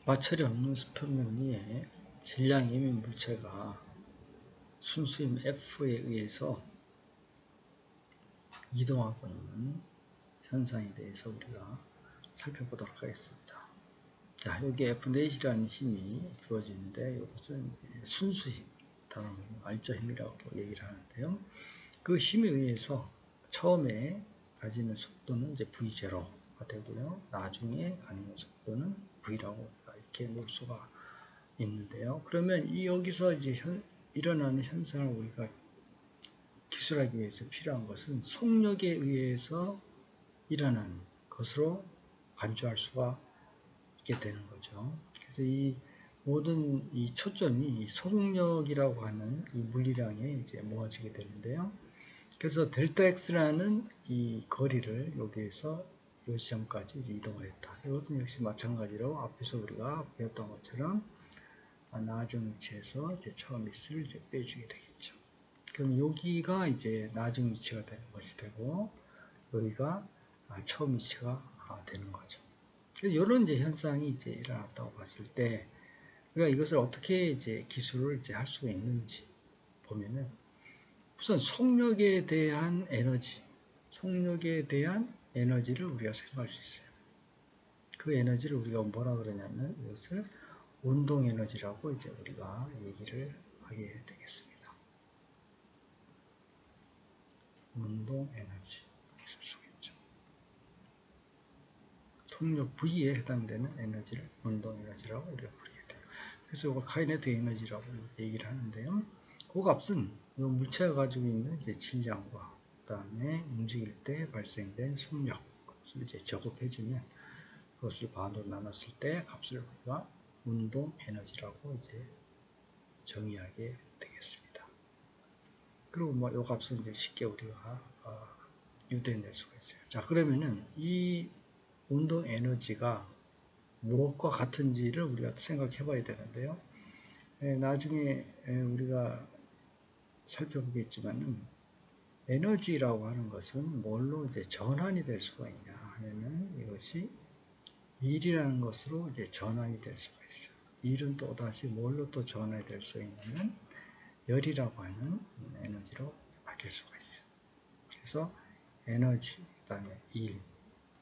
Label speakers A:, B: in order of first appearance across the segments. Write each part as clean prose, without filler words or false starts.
A: 마찰이 없는 수평면 위에 질량 이민 물체가 순수임 F에 의해서 이동하고 있는 현상에 대해서 우리가 살펴보도록 하겠습니다. 자, 여기 F4이라는 힘이 주어지는데 이것은 순수힘, 다른 알저 힘이라고 얘기를 하는데요. 그 힘에 의해서 처음에 가지는 속도는 이제 V0가 되고요. 나중에 가는 속도는 V라고 이렇게 놓을 수가 있는데요. 그러면 여기서 이제 일어나는 현상을 우리가 기술하기 위해서 필요한 것은 속력에 의해서 일어나는 것으로 간주할 수가 있게 되는 거죠. 그래서 이 모든 이 초점이 속력이라고 하는 이 물리량에 이제 모아지게 되는데요. 그래서 델타 X라는 이 거리를 여기에서 이 지점까지 이동을 했다. 이것은 역시 마찬가지로 앞에서 우리가 배웠던 것처럼 나중 위치에서 이제 처음 위치를 이제 빼주게 되겠죠. 그럼 여기가 이제 나중 위치가 되는 것이 되고 여기가 처음 위치가 되는 거죠. 이런 이제 현상이 이제 일어났다고 봤을 때 우리가 이것을 어떻게 이제 기술을 이제 할 수가 있는지 보면은 우선 속력에 대한 에너지를 우리가 생각할 수 있어요. 그 에너지를 우리가 뭐라 그러냐면 이것을 운동 에너지라고 이제 우리가 얘기를 하게 되겠습니다. 운동 에너지 있을 수가 있죠. 속력 V에 해당되는 에너지를 운동 에너지라고 우리가 부르게 돼요. 그래서 이걸 카이네틱 에너지라고 얘기를 하는데요. 그 값은 이 물체가 가지고 있는 이제 질량과 그다음에 움직일 때 발생된 속력 을 이제 적합해주면 그것을 반으로 나눴을 때 값을 우리가 운동 에너지라고 이제 정의하게 되겠습니다. 그리고 뭐 이 값은 이제 쉽게 우리가 유도해낼 수가 있어요. 자, 그러면은 이 운동 에너지가 무엇과 같은지를 우리가 생각해 봐야 되는데요. 나중에 우리가 살펴보겠지만은 에너지라고 하는 것은 뭘로 이제 전환이 될 수가 있냐 하면은 이것이 일이라는 것으로 이제 전환이 될 수가 있어요. 일은 또 다시 뭘로 또 전환이 될 수 있냐면 열이라고 하는 에너지로 바뀔 수가 있어요. 그래서 에너지, 그다음에 일,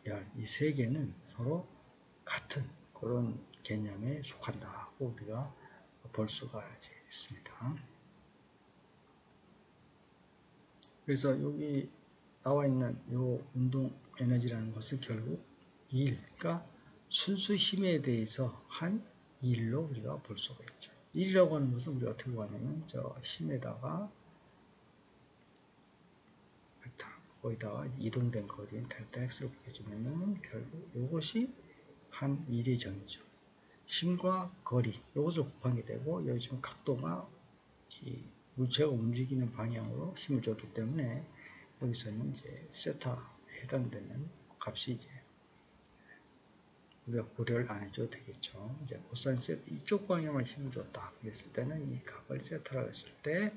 A: 열, 이 세 개는 서로 같은 그런 개념에 속한다고 우리가 볼 수가 있습니다. 그래서 여기 나와 있는 이 운동 에너지라는 것은 결국 일, 그러니까 순수 힘에 대해서 한 일로 우리가 볼 수가 있죠. 일이라고 하는 것은 우리가 어떻게 보냐면 저 힘에다가 거기다가 이동된 거리인 델타 X를 곱해주면은 결국 이것이 한 일의 정의죠. 힘과 거리, 이것을 곱하게 되고 여기 지금 각도가 이 물체가 움직이는 방향으로 힘을 줬기 때문에 여기서는 이제 세타에 해당되는 값이 이제 우리가 고려를 안 해줘도 되겠죠. 이제 코사인 세타 이쪽 방향만 힘을 줬다. 그랬을 때는 이 값을 세타라고 했을 때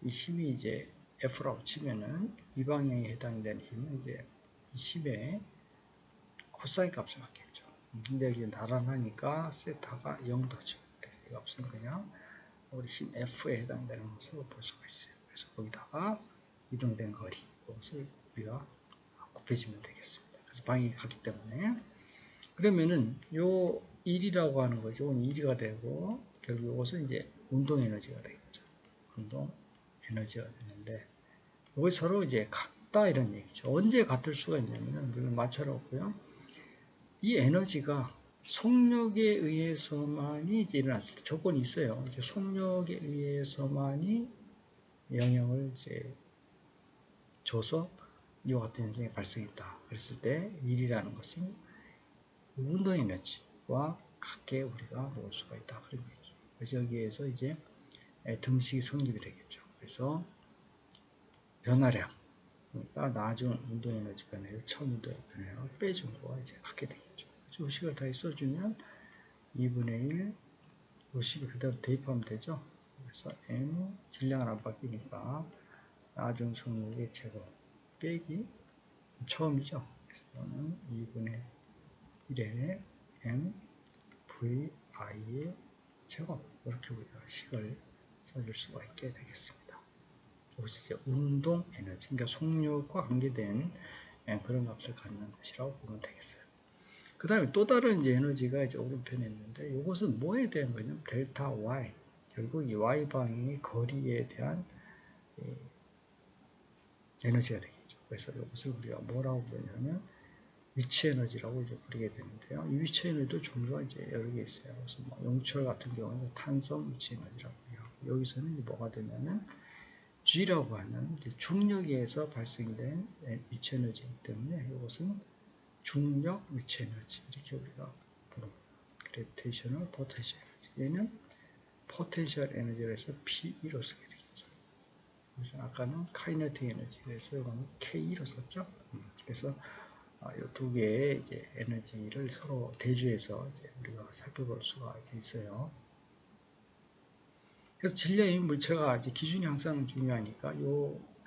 A: 이 힘이 이제 F라고 치면은 이 방향에 해당되는 힘은 이제 이 힘의 코사인 값을 받겠죠. 근데 여기 나란하니까 세타가 0도죠. 그래서 이 값은 그냥 우리 힘 F에 해당되는 것으로 볼 수가 있어요. 그래서 거기다가 이동된 거리, 그것을 우리가 곱해주면 되겠습니다. 그래서 방향이 같기 때문에. 그러면은 요 1이라고 하는 거죠. 이건 1이가 되고, 결국 이것은 이제 운동 에너지가 되겠죠. 운동 에너지가 되는데, 이걸 서로 이제 같다 이런 얘기죠. 언제 같을 수가 있냐면은, 물론 마찰없고요. 이 에너지가 속력에 의해서만이 이제 일어났을 때 조건이 있어요. 이제 속력에 의해서만이 영향을 이제 줘서 이와 같은 현상이 발생했다. 그랬을 때 일이라는 것은 운동 에너지와 같게 우리가 놓을 수가 있다. 그런 얘기. 그래서 여기에서 이제 등식이 성립이 되겠죠. 그래서 변화량, 그러니까 나중 운동 에너지 변화에서 처음 운동 에너지 변화량을 빼준 거와 이제 같게 되겠죠. 요식을 다 써주면 2분의 1 요식이 그대로 대입하면 되죠. 그래서 M 질량은 안 바뀌니까 나중 성력의 제곱 빼기 처음이죠. 그래서 이거는 2분의 1에 M VI의 제곱 이렇게 우리가 식을 써줄 수가 있게 되겠습니다. 이것이 이제 운동 에너지, 그러니까 속력과 관계된 그런 값을 갖는 것이라고 보면 되겠어요. 그 다음에 또 다른 이제 에너지가 이제 오른편에 있는데 이것은 뭐에 대한 거냐면 델타 Y, 결국 이 Y 방향의 거리에 대한 에너지가 되겠죠. 그래서 이것을 우리가 뭐라고 부르냐면 위치 에너지라고 이제 부르게 되는데요. 이 위치 에너지도 종류가 이제 여러 개 있어요. 그래서 뭐 용철 같은 경우는 탄성 위치 에너지라고 하고, 여기서는 이제 뭐가 되냐면 G라고 하는 중력에서 발생된 위치 에너지이기 때문에 이것은 중력 위치 에너지 이렇게 우리가 부릅니다. 그래비테이셔널 포텐셜 에너지. 얘는 포텐셜 에너지에서 P2로 쓰게 되겠죠. 그래서 아까는 카이네틱 에너지에서 이거는 K2로 썼죠. 그래서 이 두 개의 이제 에너지를 서로 대조해서 이제 우리가 살펴볼 수가 있어요. 그래서 질량인 물체가 이제 기준이 항상 중요하니까 이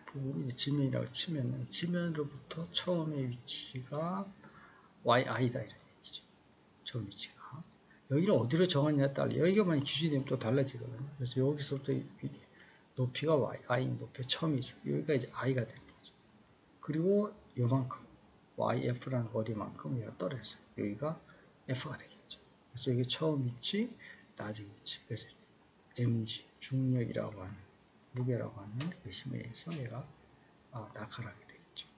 A: 부분이 이제 지면이라고 치면은 지면으로부터 처음의 위치가 yi다 이런 얘기죠. 처음 위치가 여기를 어디로 정하느냐에 따라 여기가 만약 기준이 되면 또 달라지거든요. 그래서 여기서부터 높이가 y 높이의 처음이 있어요. 여기가 이제 i가 되는 거죠. 그리고 요만큼 yf라는 거리만큼 얘가 떨어졌어요. 여기가 f가 되겠죠. 그래서 여기 처음 위치, 나중 위치. 그래서 mg 중력이라고 하는 무게라고 하는 그 힘에 의해서 얘가 낙하하게 되겠죠.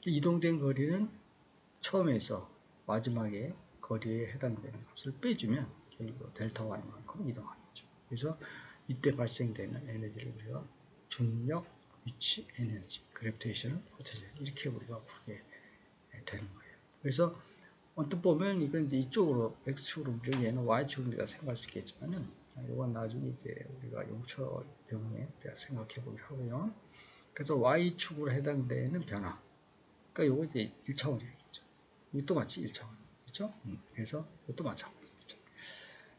A: 이동된 거리는 처음에서 마지막에 거리에 해당되는 값을 빼주면 결국 델타 y만큼 이동하겠죠. 그래서 이때 발생되는 에너지를 우리가 중력 위치 에너지, 그래비테이셔널 포텐셜 이렇게 우리가 부르게 되는 거예요. 그래서 언뜻 보면 이건 이제 이쪽으로 x축으로 움직이고 얘는 y축으로 생각할 수 있겠지만은 이건 나중에 이제 우리가 용철 때문에 우리가 생각해 보기로 하고요. 그래서 y축으로 해당되는 변화. 그러니까 요거 이제 1차원이겠죠. 이것도 마치 1차원. 그렇죠? 그래서 이것도 마찬가지죠.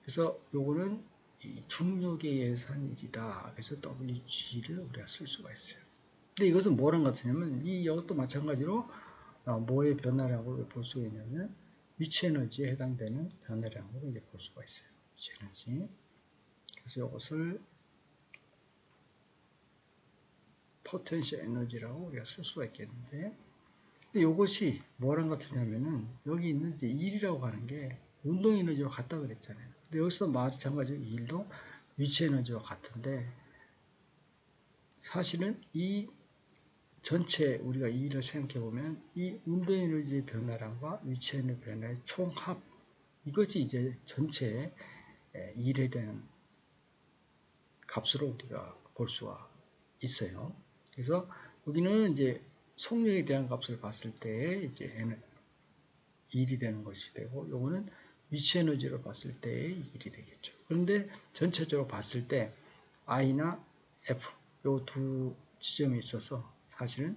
A: 그래서 요거는 이 중력에 의한 일이다. 그래서 WG를 우리가 쓸 수가 있어요. 근데 이것은 뭐랑 같으냐면 이것도 마찬가지로 뭐의 변화량으로 볼 수가 있냐면 위치 에너지에 해당되는 변화량으로 이제 볼 수가 있어요. 위치 에너지. 그래서 이것을 포텐셜 에너지라고 우리가 쓸 수가 있겠는데, 근데 이것이 뭐랑 같으냐면은 여기 있는 이제 1이라고 하는 게 운동 에너지와 같다 그랬잖아요. 근데 여기서 마찬가지로 1도 위치 에너지와 같은데 사실은 이 전체 우리가 2를 생각해 보면 이 운동 에너지의 변화량과 위치 에너지 변화의 총합, 이것이 이제 전체 1에 대한 값으로 우리가 볼 수가 있어요. 그래서 여기는 이제 속력에 대한 값을 봤을 때 이제 1이 되는 것이 되고, 요거는 위치 에너지로 봤을 때의 1이 되겠죠. 그런데 전체적으로 봤을 때 I나 F 요 두 지점에 있어서 사실은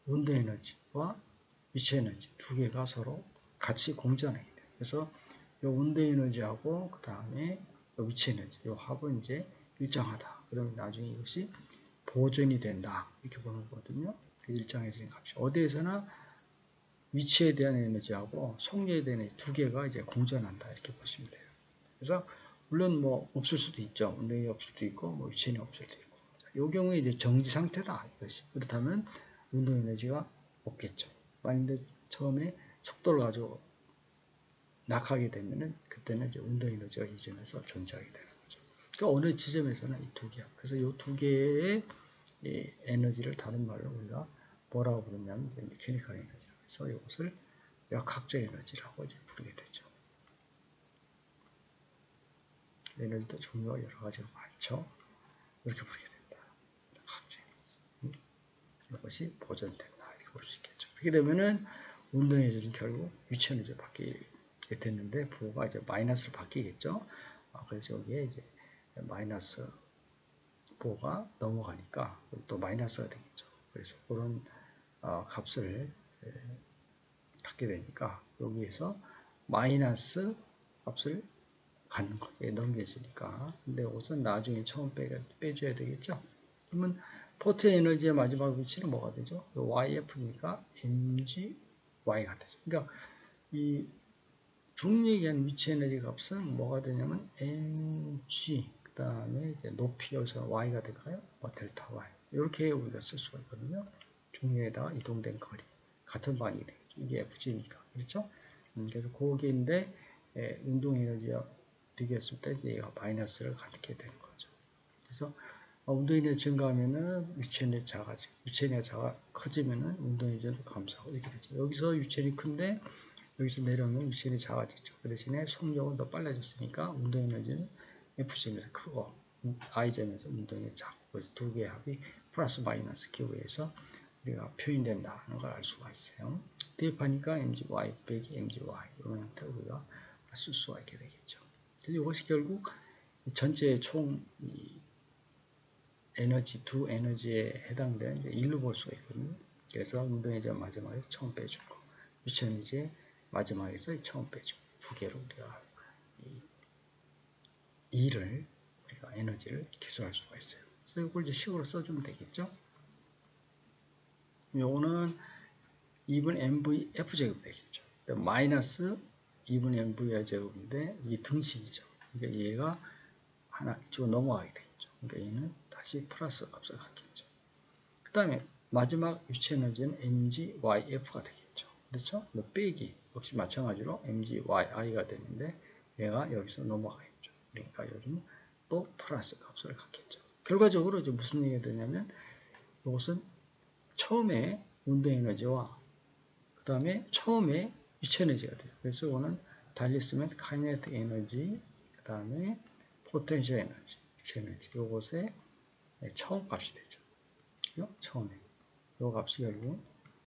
A: 운동 에너지와 위치 에너지 두 개가 서로 같이 공존하게 돼요. 그래서 요 운동 에너지하고 그 다음에 위치 에너지 요 합은 이제 일정하다. 그러면 나중에 이것이 보존이 된다. 이렇게 보는 거거든요. 일정해지는 값이 어디에서나 위치에 대한 에너지하고 속력에 대한 에너지 두 개가 이제 공존한다. 이렇게 보시면 돼요. 그래서 물론 뭐 없을 수도 있죠. 운동이 없을 수도 있고 뭐 위치는 없을 수도 있고. 이 경우에 이제 정지 상태다. 이것이. 그렇다면 운동 에너지가 없겠죠. 만약에 처음에 속도를 가지고 낙하게 되면은 그때는 이제 운동 에너지가 이 점에서 존재하게 되는 거죠. 그러니까 어느 지점에서는 이 두 개. 그래서 이 두 개의 이 에너지를 다른 말로 우리가 뭐라고 부르냐면 이제 메케니컬 에너지라고 해서 이것을 역학적 에너지라고 이제 부르게 되죠. 에너지도 종류가 여러 가지로 많죠. 이렇게 부르게 된다. 역학적 에너지. 이것이 보존된다. 이렇게 볼 수 있겠죠. 그렇게 되면은 운동 에너지는 결국 위치 에너지로 바뀌게 됐는데 부호가 이제 마이너스로 바뀌겠죠. 그래서 여기에 이제 마이너스 부호가 넘어가니까 또 마이너스가 되겠죠. 그래서 그런 값을 갖게 되니까 여기에서 마이너스 값을 갖는 거죠. 넘겨지니까. 근데 이것은 나중에 처음 빼줘야 되겠죠. 그러면 포트 에너지의 마지막 위치는 뭐가 되죠? YF니까 mg y가 되죠. 그러니까 이 중력에 의한 위치 에너지 값은 뭐가 되냐면 mg 그 다음에 이제 높이 여기서 y가 될까요? 델타 y 이렇게 우리가 쓸 수가 있거든요. 중력에다가 이동된 거리 같은 방향이 되겠죠. 이게 fg니까 그렇죠? 그래서 거기인데 운동 에너지와 비교했을 때 이제 얘가 마이너스를 갖게 되는 거죠. 그래서 운동 에너지 증가하면은 유체 에너지 작아지고 유체 에너지가 커지면은 운동 에너지도 감소하고 이렇게 되죠. 여기서 유체 에너지 큰데 여기서 내려오면 유체 에너지 작아지죠. 그 대신에 속력은 더 빨라졌으니까 운동 에너지는 F점에서 크고 I점에서 운동 에너지 작고 그래서 두 개의 합이 플러스 마이너스 기호에서 우리가 표현된다는 걸 알 수가 있어요. 대입하니까 mgy 빼기 mgy 이런 형태로 우리가 쓸 수가 있게 되겠죠. 그래서 이것이 결국 전체 총 에너지, 두 에너지에 해당되는 일로 볼 수가 있거든요. 그래서 운동에서 마지막에 처음 빼주고 위치 에너지의 마지막에서 처음 빼주고 두 개로 우리가 E를 우리가 에너지를 기술할 수가 있어요. 그래서 이걸 이제 식으로 써주면 되겠죠. 요거는 2분 mv f제곱 되겠죠. 마이너스 2분 mv 제곱인데 이게 등식이죠. 그러니까 얘가 하나 이쪽으로 넘어가게 되겠죠. 그러니까 얘는 다시 플러스 값을 갖겠죠. 그 다음에 마지막 유체 에너지는 mg yf가 되겠죠. 그렇죠? 빼기 역시 마찬가지로 mg yi가 되는데 얘가 여기서 넘어가겠죠. 그러니까 여기는 또 플러스 값을 갖겠죠. 결과적으로 이제 무슨 얘기가 되냐면 이것은 처음에 운동 에너지와 그 다음에 처음에 유체 에너지가 돼요. 그래서 이거는 달리 쓰면 카이네틱 에너지, 그 다음에 포텐셜 에너지, 유체 에너지 요것의 처음 값이 되죠. 처음에 요 값이 결국